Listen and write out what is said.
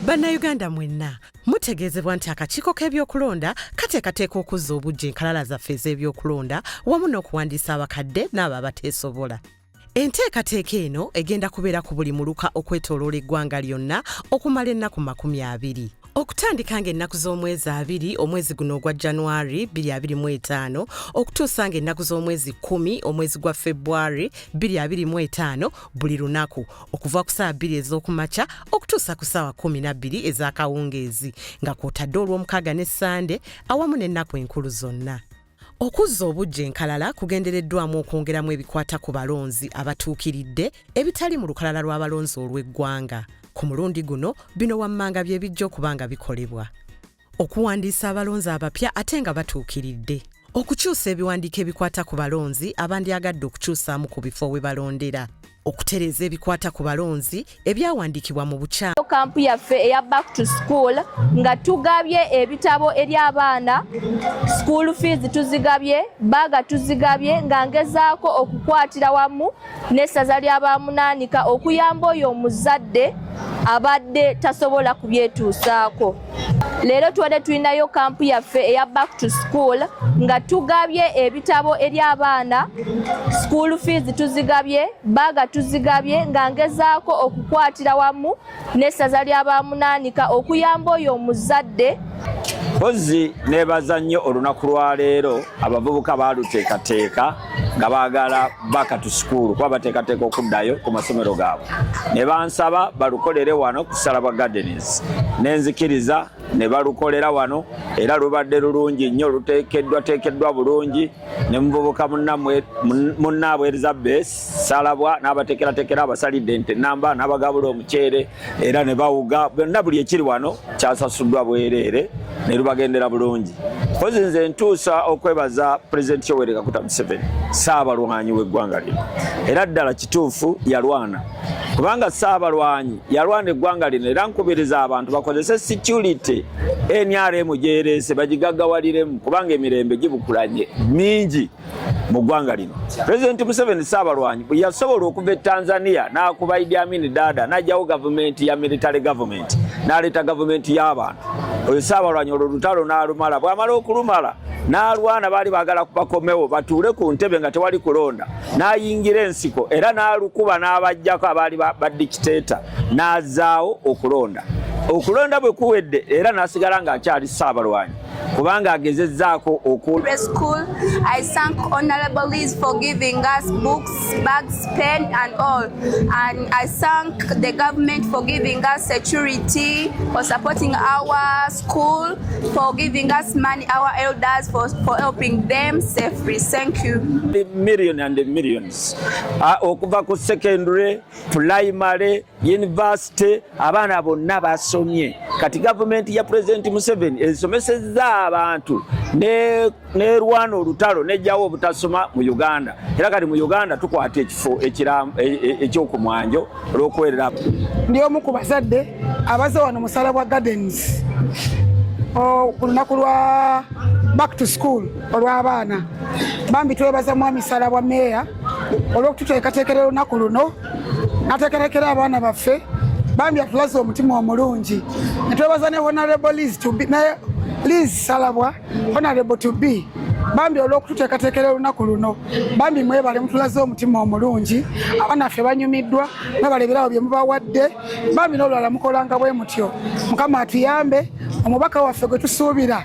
Bannayuganda mwenna mutegeezebwa nti akakiiko k'ebyokulonda kateekateeka okuzza obujja enkalala zaffe ez'ebyokulonda wamu n'okuwandiisa abakadde n'abo abateesobola. Enteekateeka eno egenda kubeera ku buli muluka okwetooloola eggwanga lyonna okumala ennaku 20. Okutandika ng'ennaku z'omwezi 2 omwezi guno ogwa January 2025 okutuusa ng'ennaku z'omwezi 10 omwezi gwa February 2025 buli lunaku okuva ku ssaawa 2 ez'okumakya okutuusa ku ssaawa 12 ez'akawungeezi nga kw'otadde olw'omukaaga ne Sande awamu n'ennaku enkulu zonna. Okuzza obujja enkalala kugendereddwamu okwongeramu ebikwata ku balonzi abatuukiridde ebitali mu lukalala lw'abalonzi olw'eggwanga. Ku mulundi guno bino wammanga bye bijja okuba nga bikolebwa. Okuwandiisa abalonzi abapya ate nga batuukiridde. Okukyusa ebiwandiiko ebikwata ku balonzi abandyagadde okukyusaamu ku bifo we balondera. Okutereeza ebikwata ku balonzi ebyawandiikibwa mu bukyamu. Kampu yaffe eya back to school nga tugabye ebitabo eri abaana, school fees tuzigabye, baaga tuzigabye nga ngezaako okukwatira wamu n'essaza ly'abamunaanika okuyamba oyo omuzadde abadde tasobola kubyetuusaako. Leero tubadde tulinayo kampu yaffe eya back to school nga tugabye ebitabo eri abaana, school fees tuzigabye, baaga tuzigabye nga ngezaako okukwatira wamu n'essaza ly'abamunaanika okuyamba oyo omuzadde. Pozi nebaza nnyo olunaku lwa leero abavubuka baaluteekateeka nga baagala back to school kuba bateekateeka okuddayo ku masomero gaabwe. Ne bansaba balukolere wano ku Salabwa Gardens. Nenzikiriza ne balukolera wano era lubadde lulungi nnyo luteekeddwa bulungi ne muvubuka munnaabwe Elizabeth Salabwa n'abateekerateekera abasalidde ente namba n'abagabula omuceere era ne bawuga byonna buli ekiri wano kyasasuddwa bwereere ne lubagendera bulungi. Pozi nze ntuusa okwebaza Pulezidenti Yoweri Kaguta Museveni Ssaabalwanyi w'eggwanga lino era ddala kituufu yalwana kubanga Ssaabalwanyi yalwana eggwanga lino era nkubiriza abantu bakozese security NRM gyereese bagigaggawaliremu kubanga emirembe gibukulanye mingi mu ggwanga lino. Pulezidenti Museveni Ssaabalwanyi bwe yasobola okuva e Tanzania n'akuba Idi Amin Dada n'ajjawo gavumenti ya military government n'aleeta gavumenti y'abantu. Oyo Ssaabalwanyi olwo lutalo n'alumala, bw'amala okulumala n'alwana baali baagala kubakomewo batuule ku ntebe nga tewali kulonda, n'ayingira ensiko era n'alukuba n'abajjako abaali badikiteeta n'azaawo okulonda. Okulonda bwe kuwedde era n'asigala ng'akyali Ssaabalwanyi kubanga agezezzaako school. I thank Honorable Liz for giving us books, bags, pen and all. And I thank the government for giving us security, for supporting our school, for giving us money, our elders, for helping them safely. Thank you. The millions and the millions. Okuva ku secondary, primary, university, abaana bonna basomye. Kati gavumenti ya Pulezidenti Museveni esomesezza abantu n'erwana olutalo n'ejjawo obutasoma mu Uganda. Era kati mu Uganda tukwata ekifo ekyokumwanjo olw'okuwerera. Ndi omu ku bazadde abaze wano mu Salabwa Gardens ku lunaku lwa back to school olw'abaana. Bambi twebaza Mwami Salabwa Meeya olw'okututeekateekera olunaku luno n'ateekateekera abaana baffe. Bambi atulaze omutima omulungi. Ne twebaza ne Honorable Liz Salabwa, Honorable to be. Bambi olw'okututeekateekera olunaku luno. Bambi mwebale mutulaze omutima omulungi. Abaana ffe banyumiddwa n'abaleberawo bye mubawadde. Bambi n'olulala mukolanga bwe mutyo. Mukama atuyambe omubaka waffe gwe tusuubira